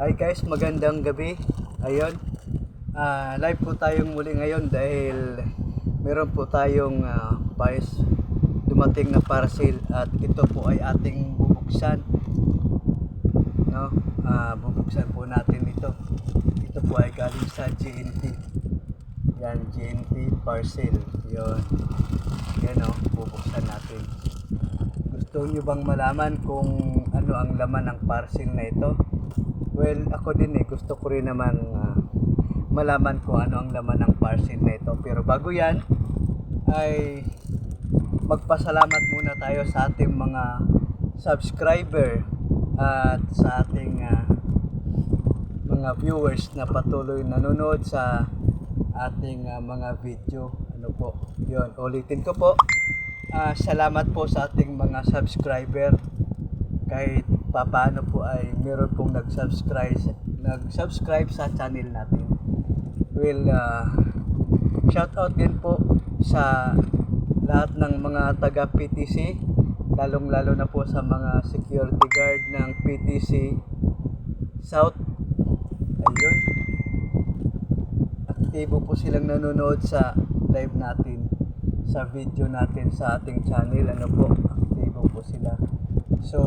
Hi guys, magandang gabi. Ayun, live po tayong muli ngayon dahil meron po tayong dumating na parcel at ito po ay ating bubuksan. No? Bubuksan po natin ito. Ito po ay galing sa GNT. Yan, GNT parcel. Yun. Yan o, bubuksan natin. Gusto nyo bang malaman kung ano ang laman ng parcel na ito? Well, ako din gusto ko rin naman malaman kung ano ang laman ng parcel na ito. Pero bago yan, ay magpasalamat muna tayo sa ating mga subscriber at sa ating mga viewers na patuloy nanonood sa ating mga video. Ano po, yun, ulitin ko po. Salamat po sa ating mga subscriber. Kahit paano po ay meron pong nag-subscribe sa channel natin. Well, shout out din po sa lahat ng mga taga PTC, lalong-lalo na po sa mga security guard ng PTC South. Ayun. Aktibo po silang nanonood sa live natin, sa video natin sa ating channel. Ano po, aktibo po sila. So,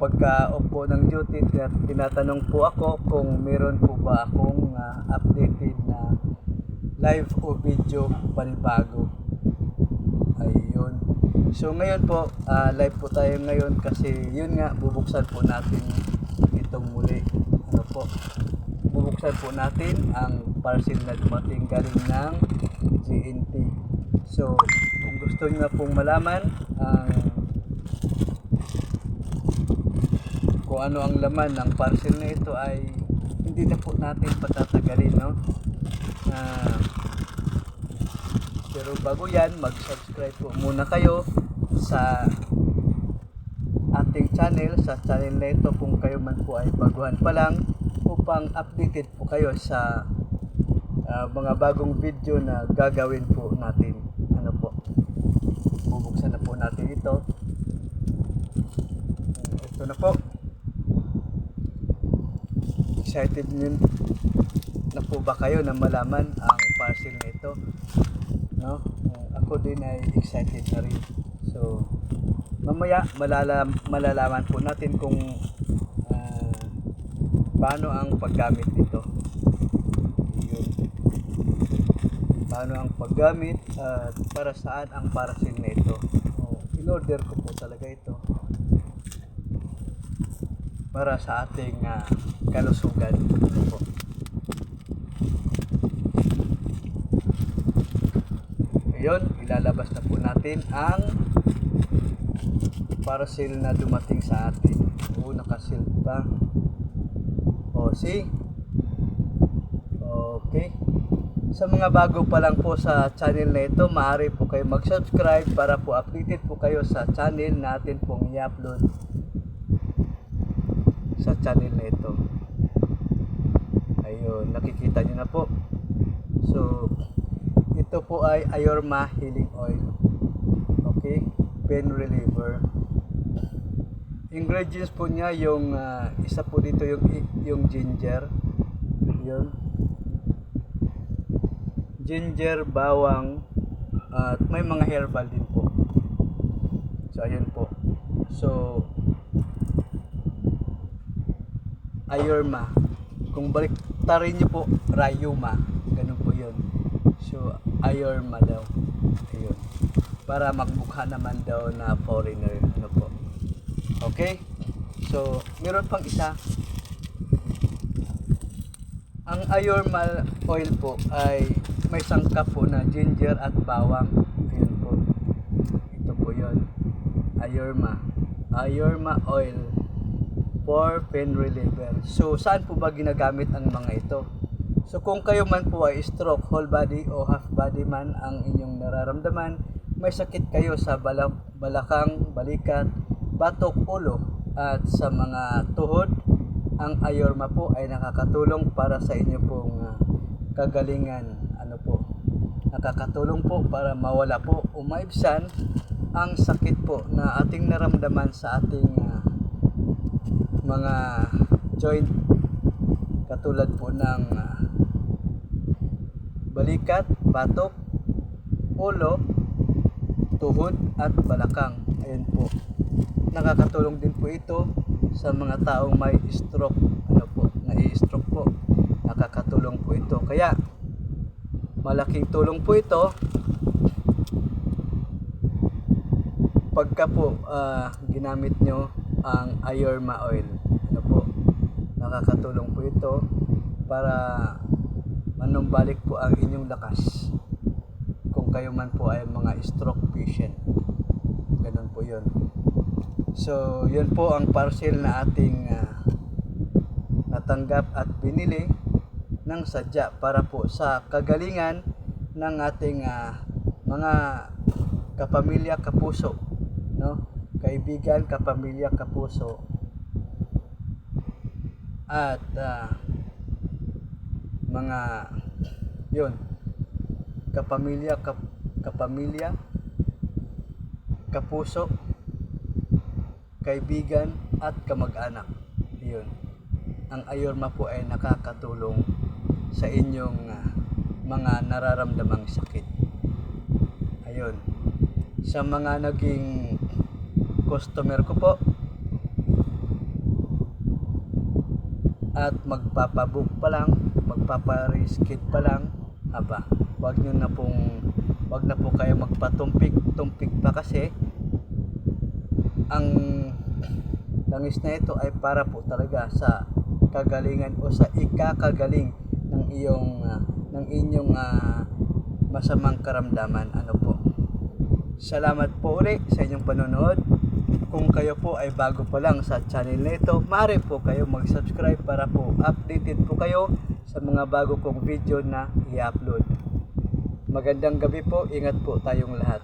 pagka off po ng duty, tinatanong po ako kung meron po ba akong updated na live o video panibago. Ayun. So, ngayon po, live po tayo ngayon kasi yun nga, bubuksan po natin itong muli. Ano po? Bubuksan po natin ang parcel na dumating galing ng GNT. So, kung gusto nyo na pong malaman kung ano ang laman ng parcel na ito, ay hindi na po natin patatagalin, no? Pero bago yan, mag-subscribe po muna kayo sa ating channel, sa channel na ito kung kayo man po ay baguhan pa lang, upang updated po kayo sa mga bagong video na gagawin po natin. Ano po, bubuksan na po natin ito. Ito na po. Excited na po ba kayo na malaman ang parcel na ito? No? Ako din ay excited na rin. So, mamaya malalaman po natin kung paano ang paggamit nito. Yun. Paano ang paggamit at para saan ang parcel na ito. In-order ko po talaga ito para sa ating kalusugan. Po. Ngayon, ilalabas na po natin ang parcel na dumating sa atin. Nakasil pa. See? Okay. Sa mga bago pa lang po sa channel na ito, maaari po kayo mag-subscribe para po updated po kayo sa channel natin pong i-upload sa channel na ito. Ayun, nakikita nyo na po. So, ito po ay Ayorma Healing Oil. Okay? Pain reliever. Ingredients po niya, yung isa po dito yung ginger. Yun. Ginger, bawang, at may mga herbal din po. So, ayun po. So, Ayorma. Kung baliktarin nyo po, Rayuma. Ganun po yun. So, Ayorma daw. Ayun. Para magmukha naman daw na foreigner. Ano po. Okay? So, meron pang isa. Ang Ayorma oil po ay may sangkap po na ginger at bawang. Ayun po. Ito po yun. Ayorma. Ayorma oil for pain reliever. So, saan po ba ginagamit ang mga ito? So, kung kayo man po ay stroke, whole body o half body man ang inyong nararamdaman, may sakit kayo sa balakang, balikat, batok, ulo, at sa mga tuhod, ang Ayorma po ay nakakatulong para sa inyo pong kagalingan. Ano po? Nakakatulong po para mawala po o maibsan ang sakit po na ating naramdaman sa ating mga joint katulad po ng balikat, batok, ulo, tuhod at balakang. Ayan po. Nakakatulong din po ito sa mga taong may stroke, nai-stroke po. Nakakatulong po ito. Kaya malaking tulong po ito pagka po ginamit nyo ang Ayorma oil. Nakakatulong po ito para manumbalik po ang inyong lakas kung kayo man po ay mga stroke patient. Ganun po yun. So yun po ang parcel na ating natanggap at binili ng sadya para po sa kagalingan ng ating mga kapamilya, kapuso, kaibigan, kapamilya, kapuso, at mga yun, kapamilya, kapuso, kaibigan at kamag-anak. Yun. Ang Ayorma po ay nakakatulong sa inyong mga nararamdamang sakit. Ayun. Sa mga naging customer ko po at magpapabook pa lang, magpapariskid pa lang, wag na po kayo magpatumpik pa kasi ang langis na ito ay para po talaga sa kagalingan o sa ikakagaling ng inyong masamang karamdaman. Salamat po ulit sa inyong panonood. Kung kayo po ay bago pa lang sa channel na ito, maaari po kayo mag-subscribe para po updated po kayo sa mga bago kong video na i-upload. Magandang gabi po, ingat po tayong lahat.